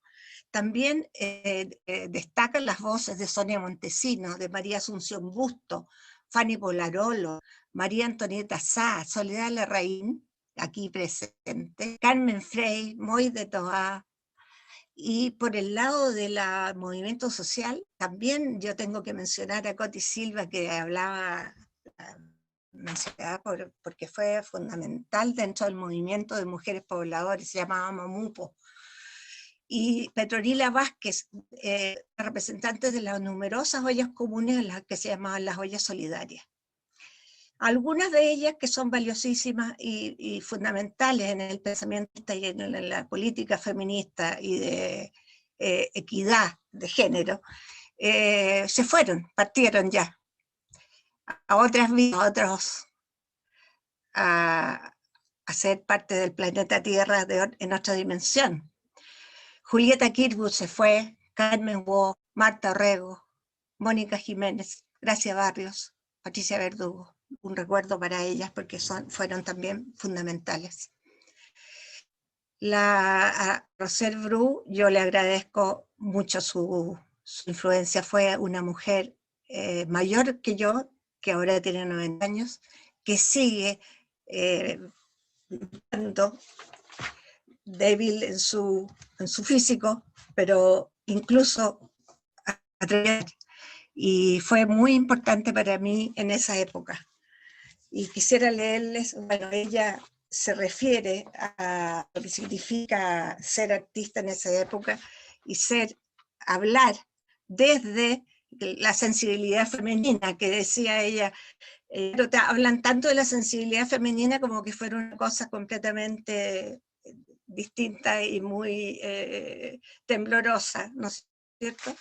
También destacan las voces de Sonia Montesino, de María Asunción Busto, Fanny Polarolo, María Antonieta Sá, Soledad Larraín, aquí presente, Carmen Frey, Moy de Toá. Y por el lado del movimiento social, también yo tengo que mencionar a Coti Silva, que hablaba, mencionada porque fue fundamental dentro del movimiento de mujeres pobladoras, se llamaba Mamupo. Y Petronila Vázquez, representantes de las numerosas ollas comunes, las que se llamaban las ollas solidarias. Algunas de ellas que son valiosísimas y fundamentales en el pensamiento y en la política feminista y de equidad de género, se fueron, partieron ya a otras vidas, a otros, a ser parte del planeta Tierra en otra dimensión. Julieta Kirchwood se fue, Carmen Wo, Marta Orrego, Mónica Jiménez, Gracia Barrios, Patricia Verdugo. Un recuerdo para ellas porque fueron también fundamentales. A Roselle Bru yo le agradezco mucho su influencia. Fue una mujer mayor que yo, que ahora tiene 90 años, que sigue débil en su físico, pero incluso atrevida. Y fue muy importante para mí en esa época. Y quisiera leerles, bueno, ella se refiere a lo que significa ser artista en esa época y hablar desde la sensibilidad femenina, que decía ella, hablan tanto de la sensibilidad femenina como que fuera una cosa completamente distinta y muy temblorosa, ¿no es cierto?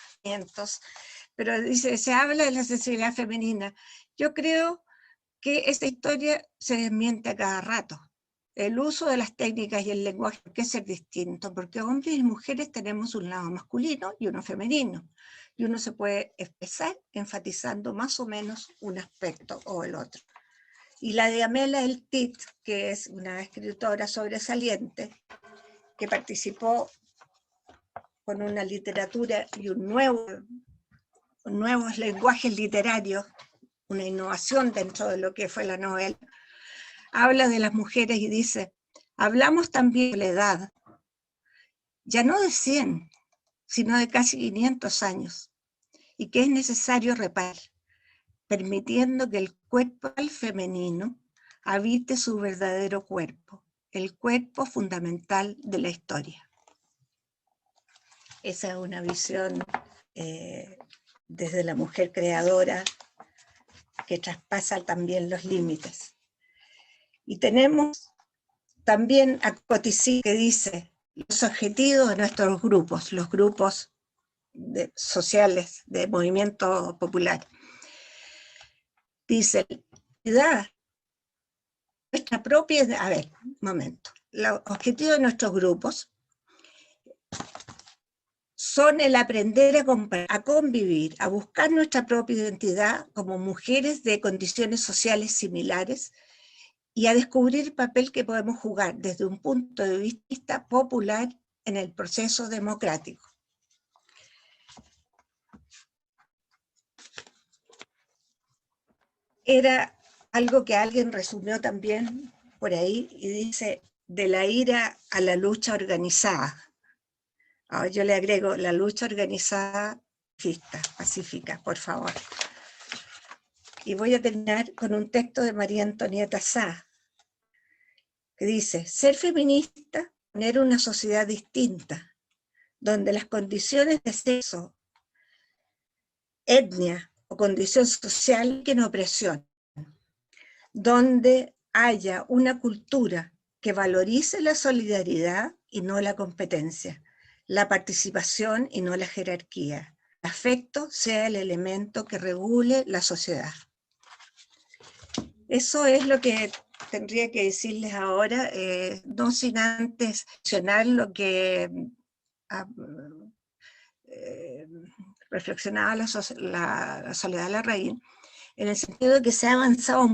Pero dice, se habla de la sensibilidad femenina. Yo creo que esta historia se desmiente a cada rato. El uso de las técnicas y el lenguaje, ¿por qué ser distinto? Porque hombres y mujeres tenemos un lado masculino y uno femenino, y uno se puede expresar enfatizando más o menos un aspecto o el otro. Y la de Amela Eltit, que es una escritora sobresaliente, que participó con una literatura y nuevos lenguajes literarios, una innovación dentro de lo que fue la novela, habla de las mujeres y dice, hablamos también de la edad, ya no de 100, sino de casi 500 años, y que es necesario reparar, permitiendo que el cuerpo femenino habite su verdadero cuerpo, el cuerpo fundamental de la historia. Esa es una visión desde la mujer creadora que traspasa también los límites. Y tenemos también a Coticí, que dice los objetivos de nuestros grupos, los grupos sociales de movimiento popular. Dice, nuestra propia, a ver, un momento, los objetivos de nuestros grupos son el aprender a convivir, a buscar nuestra propia identidad como mujeres de condiciones sociales similares y a descubrir el papel que podemos jugar desde un punto de vista popular en el proceso democrático. Era algo que alguien resumió también por ahí y dice, de la ira a la lucha organizada. Ahora yo le agrego, la lucha organizada pacífica, por favor. Y voy a terminar con un texto de María Antonieta Sá, que dice, ser feminista, poner una sociedad distinta, donde las condiciones de sexo, etnia o condición social que no opresión, donde haya una cultura que valorice la solidaridad y no la competencia, la participación y no la jerarquía, el afecto sea el elemento que regule la sociedad. Eso es lo que tendría que decirles ahora, no sin antes mencionar lo que reflexionaba la Soledad Larraín, en el sentido de que se ha avanzado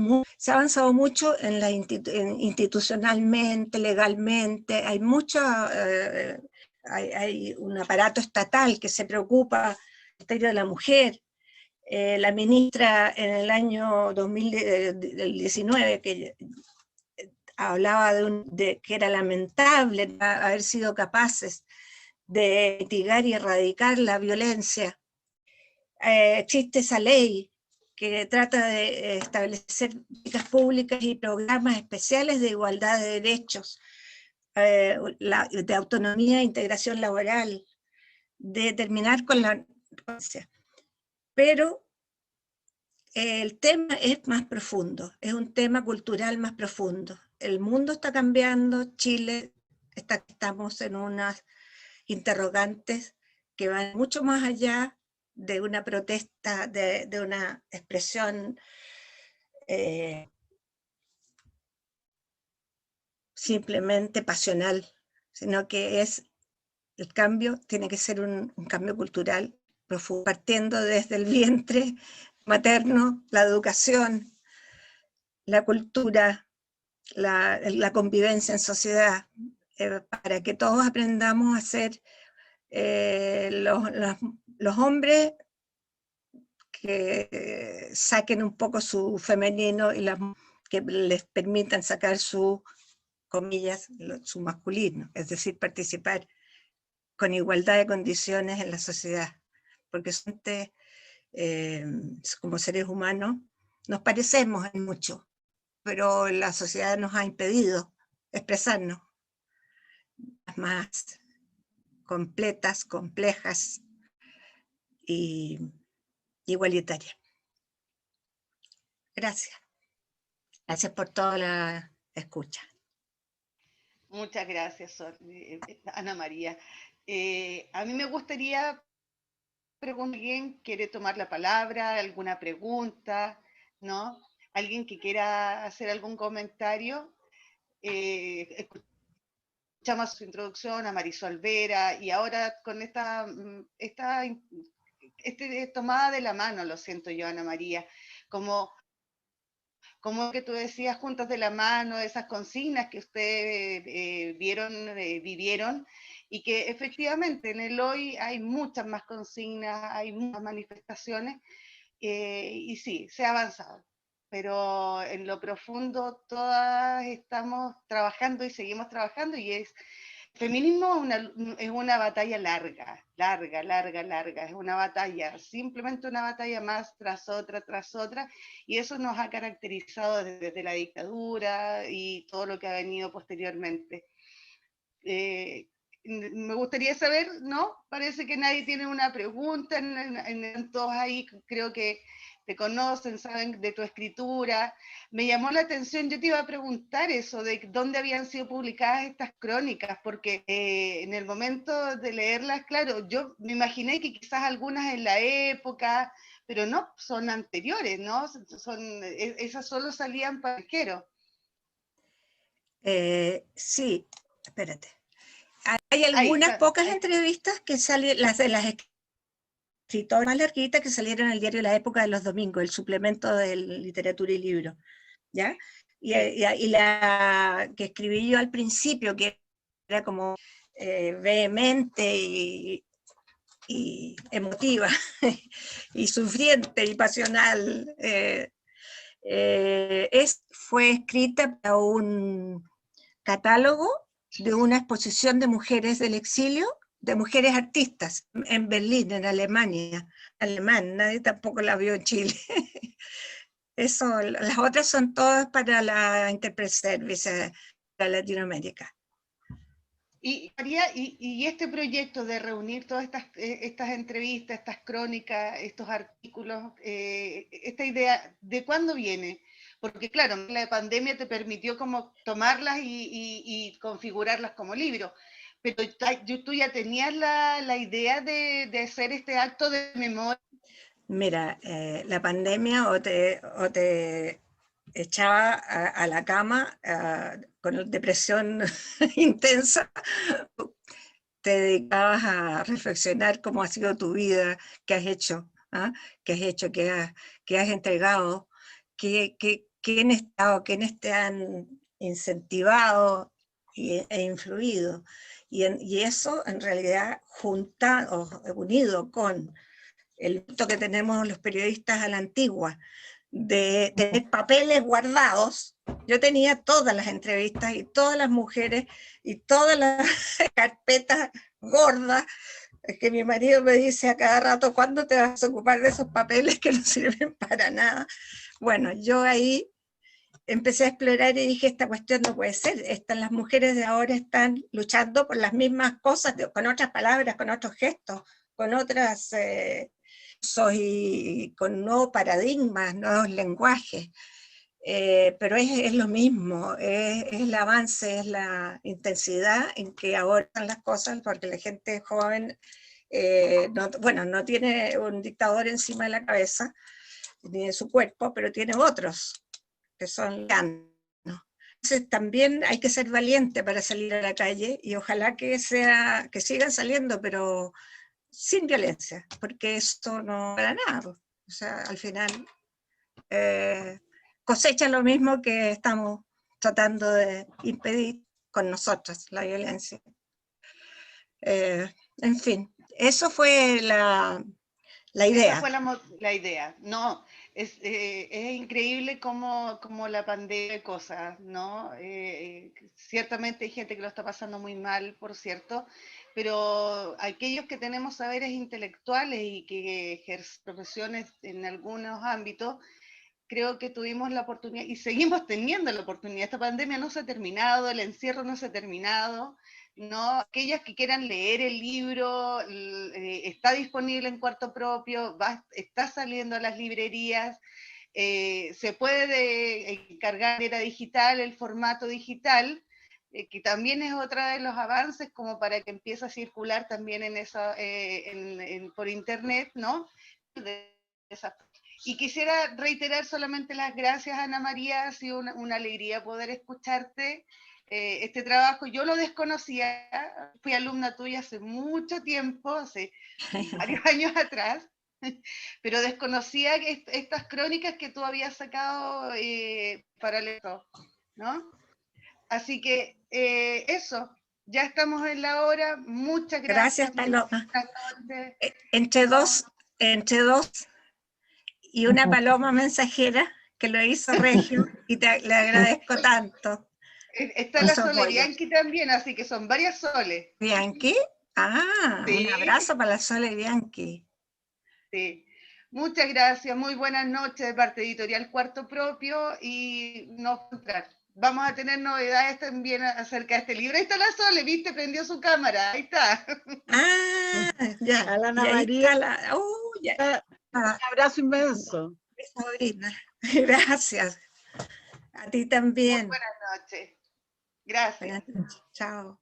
mucho institucionalmente, legalmente, hay hay un aparato estatal que se preocupa del Ministerio de la Mujer. La ministra en el año 2019 que hablaba de que era lamentable haber sido capaces de mitigar y erradicar la violencia. Existe esa ley que trata de establecer políticas públicas y programas especiales de igualdad de derechos, de autonomía e integración laboral, de terminar con la violencia. Pero el tema es más profundo, es un tema cultural más profundo. El mundo está cambiando, Chile estamos en unas interrogantes que van mucho más allá de una protesta, de una expresión simplemente pasional, sino que el cambio tiene que ser un cambio cultural profundo, partiendo desde el vientre materno, la educación, la cultura, la convivencia en sociedad, para que todos aprendamos a ser los hombres que saquen un poco su femenino y que les permitan sacar su, comillas, su masculino, es decir, participar con igualdad de condiciones en la sociedad, porque como seres humanos nos parecemos en mucho, pero la sociedad nos ha impedido expresarnos más completas, complejas y igualitarias. Gracias. Gracias por toda la escucha. Muchas gracias, Ana María. A mí me gustaría preguntar, ¿alguien quiere tomar la palabra? ¿Alguna pregunta? ¿No? ¿Alguien que quiera hacer algún comentario? Escuchamos su introducción a Marisol Vera y ahora con esta tomada de la mano, lo siento yo, Ana María, como que tú decías, juntas de la mano, esas consignas que ustedes vivieron, y que efectivamente en el hoy hay muchas más consignas, hay muchas manifestaciones, y sí, se ha avanzado, pero en lo profundo todas estamos trabajando y seguimos trabajando, y el feminismo es una batalla larga, es una batalla, simplemente una batalla más tras otra, y eso nos ha caracterizado desde la dictadura y todo lo que ha venido posteriormente. Me gustaría saber, ¿no? Parece que nadie tiene una pregunta, en todos ahí creo que te conocen, saben de tu escritura. Me llamó la atención, yo te iba a preguntar eso, de dónde habían sido publicadas estas crónicas, porque en el momento de leerlas, claro, yo me imaginé que quizás algunas en la época, pero no, son anteriores, ¿no? Esas solo salían para arquero. Sí, espérate. Hay algunas pocas entrevistas que salen, las de las escritoras más larguitas que salieron en el diario La Época de los domingos, el suplemento de Literatura y Libro, ¿ya? Y la que escribí yo al principio, que era como vehemente y emotiva, y sufriente y pasional, Fue escrita para un catálogo de una exposición de mujeres del exilio, de mujeres artistas, en Berlín, en Alemania. Alemán, nadie tampoco la vio en Chile. Eso, las otras son todas para la Interprete Service de Latinoamérica. Y María, y este proyecto de reunir todas estas entrevistas, estas crónicas, estos artículos, esta idea, ¿de cuándo viene? Porque claro, la pandemia te permitió como tomarlas y configurarlas como libro, pero tú ya tenías la idea de hacer este acto de memoria. Mira, la pandemia o te echaba a la cama con depresión intensa, te dedicabas a reflexionar cómo ha sido tu vida, qué has hecho, ¿ah? ¿Qué has hecho, qué has entregado, quiénes te han incentivado e influido. Y eso en realidad unido con el gusto que tenemos los periodistas a la antigua, de tener papeles guardados. Yo tenía todas las entrevistas y todas las mujeres y todas las carpetas gordas, que mi marido me dice a cada rato, ¿cuándo te vas a ocupar de esos papeles que no sirven para nada? Bueno, yo ahí empecé a explorar y dije, esta cuestión no puede ser, las mujeres de ahora están luchando por las mismas cosas, con otras palabras, con otros gestos, con otras... y con nuevos paradigmas, nuevos lenguajes, pero es lo mismo, es el avance, es la intensidad en que abordan las cosas, porque la gente joven, no tiene un dictador encima de la cabeza, ni de su cuerpo, pero tiene otros, que son lejanos. Entonces también hay que ser valiente para salir a la calle, y ojalá que sigan saliendo, pero sin violencia, porque esto no para nada. O sea, al final cosecha lo mismo que estamos tratando de impedir con nosotras, la violencia. En fin, eso fue la idea. Esa fue la idea. No, es increíble cómo la pandemia de cosas, ¿no? Ciertamente hay gente que lo está pasando muy mal, por cierto, pero aquellos que tenemos saberes intelectuales y que ejercen profesiones en algunos ámbitos, creo que tuvimos la oportunidad y seguimos teniendo la oportunidad. Esta pandemia no se ha terminado, el encierro no se ha terminado, ¿no? Aquellas que quieran leer el libro, está disponible en Cuarto Propio, está saliendo a las librerías, se puede encargar de manera digital, el formato digital, que también es otro de los avances como para que empiece a circular también por internet, ¿no? Y quisiera reiterar solamente las gracias, Ana María, ha sido una alegría poder escucharte. Este trabajo yo lo desconocía, fui alumna tuya hace mucho tiempo, hace varios años atrás, pero desconocía estas crónicas que tú habías sacado para leer, ¿no? Así que eso, ya estamos en la hora, muchas gracias. Gracias, Paloma. Entre dos y una paloma mensajera que lo hizo Regio, y le agradezco tanto. Está la Sole Bianchi también, así que son varias Soles. ¿Bianchi? Sí. Un abrazo para la Sole Bianchi. Sí. Muchas gracias, muy buenas noches de parte Editorial Cuarto Propio, y vamos a tener novedades también acerca de este libro. Ahí está la Sole, ¿viste? Prendió su cámara, ahí está. Ya. A la Ana María. Ya. Un abrazo inmenso. Sobrina. Gracias. A ti también. Muy buenas noches. Gracias. Buenas noches. Chao.